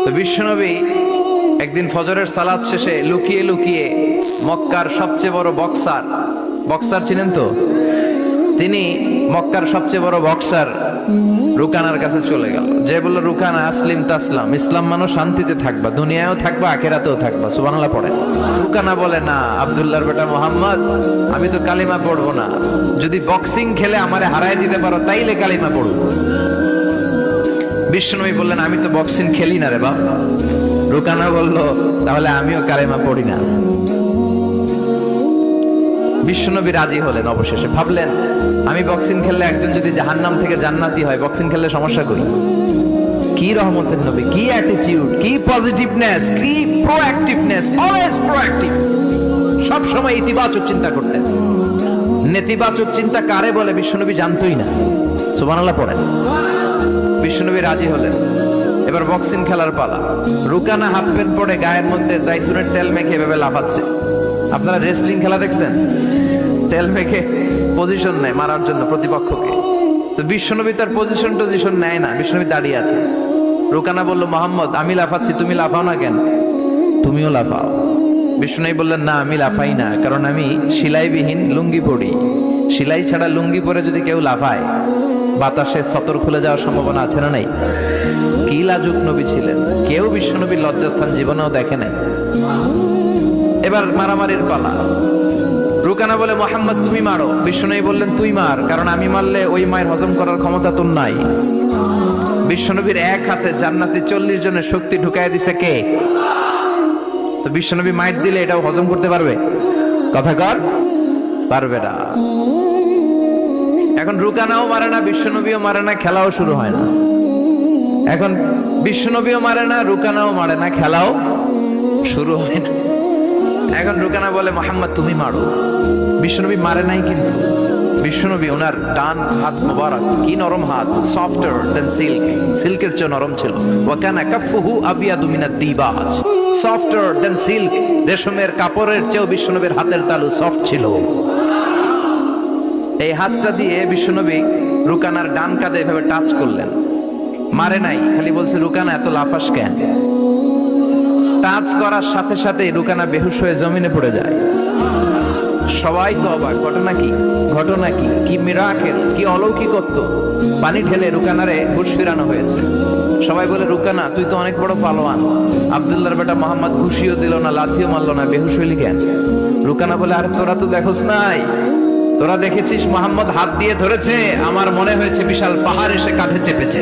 তো বিশ্বনবী একদিন ফজরের সালাত শেষে লুকিয়ে লুকিয়ে মক্কার সবচেয়ে বড় বক্সার চিনেন তো, তিনি মক্কার সবচেয়ে বড় বক্সার রুকানার কাছে চলে গেল। যে বলল, রুকানা আসলিম তাসলাম, ইসলাম মানো শান্তিতে থাকবা, দুনিয়ায়ও থাকবা আখিরাতেও থাকবা, সুবহানাল্লাহ পড়ে। রুকানা বলে, না আব্দুল্লাহর বেটা মোহাম্মদ, আমি তো কালিমা পড়বো না, যদি বক্সিং খেলে আমারে হারায় দিতে পারো তাইলে কালিমা পড়বো। বিশ্বনবী বললেন, আমি তো বক্সিং খেলি না রে বাপ। রুকানা বলল, তাহলে আমিও কালিমা পড়ি না। বিশ্বনবী রাজি হলেন। অবশেষে ভাবলেন, আমি বক্সিং খেললে একজন যদি জাহান্নাম থেকে জান্নাতি হয়, বক্সিং খেললে সমস্যা করি। কি রহমতের নবী, কি অ্যাটিটিউড, কি পজিটিভনেস, কি প্রোঅ্যাক্টিভনেস, অলওয়েজ প্রোঅ্যাক্টিভ। সব সময় ইতিবাচক চিন্তা করতেন। নেতিবাচক চিন্তা কারে বলে বিশ্বনবী জানতোই না। সুবহানাল্লাহ পড়েন। বিশ্বনবী রাজি হলেন। এবার বক্সিং খেলার পালা। রুকানা হাফ প্যান্ট পরে গায়ের মধ্যে জাইতুনের তেল মেখে এভাবে লাফাচ্ছে। আপনারা রেসলিং খেলা দেখছেন? তেল মেখে পজিশন নেয় মারার জন্য প্রতিপক্ষকে। তো বিশ্বনবী তার পজিশন নেয় না, বিশ্বনবী দাঁড়িয়ে আছে। রুকানা বলল, মোহাম্মদ, আমি লাফাচ্ছি, তুমি লাফাও না কেন? তুমিও লাফাও। বিশ্বনবী বললেন, না আমি লাফাই না, কারণ আমি সেলাইবিহীন লুঙ্গি পরি। সেলাই ছাড়া লুঙ্গি পরে যদি কেউ লাফায়, বাতাসে সতর খুলে যাওয়ার সম্ভাবনা আছে না নাই? কি লাজুক নবী ছিলেন, কেউ বিশ্বনবীর লজ্জাস্থান জীবনেও দেখে নাই। এবার মারামারির পালা। রুকানা বলে, মোহাম্মদ তুমি মারো। বিশ্বনবী বললেন, তুই মার, কারণ আমি মারলে ওই মায়ের হজম করার ক্ষমতা তোর নাই। বিশ্বনবীর এক হাতে জান্নাতি 40 জনের শক্তি ঢুকায় দিছে কে? তো বিশ্বনবী মাইট দিলে এটাও হজম করতে পারবে? কথা কর, পারবে না। এখন রুকানাও মারে না, বিশ্বনবীও মারে না, খেলাও শুরু হয় না। এখন বিশ্বনবীও মারে না, রুকানাও মারে না, খেলাও শুরু হয় না। এখন রুকানা বলে, মোহাম্মদ তুমি মারো। বিশ্বনবী মারে নাই, কিন্তু বিশ্বনবী ওনার ডান হাত মোবারক, কি নরম হাত, সফটার দেন সিল্ক, সিল্কের চেয়ে নরম ছিল। ওয়া কানা কাফুহু আবিয়াদু মিনাদ দিবাজ, সফটার দেন সিল্ক, রেশমের কাপড়ের চেয়েও বিশ্বনবীর হাতের তালু সফট ছিল। এই হাতটা দিয়ে বিশ্বনবী রুকানার ডান কাঁধে এভাবে টাচ করলেন। মারে নাই, খালি বলছে, রুকানা এত লাফাস কেন? টাচ করার সাথে সাথে রুকানা বেহুশ হয়ে জমিনে পড়ে যায়। সবাই তো অবাক, ঘটনা কি, ঘটনা কি, কি মিরাকেল, কি অলৌকিকত্ব। পানি ঢেলে রুকানারে হুঁশ ফিরানো হয়েছে। সবাই বলে, রুকানা তুই তো অনেক বড় পালোয়ান, আব্দুল্লাহর বেটা মোহাম্মদ ঘুষিও দিল না, লাথিও মারলো না, বেহুশ হইলি কেন? রুকানা বলে, আরে তোরা তো দেখোস নাই, তোরা দেখেছিস মোহাম্মদ হাত দিয়ে ধরেছে, আমার মনে হয়েছে বিশাল পাহাড় এসে কাঁধে চেপেছে।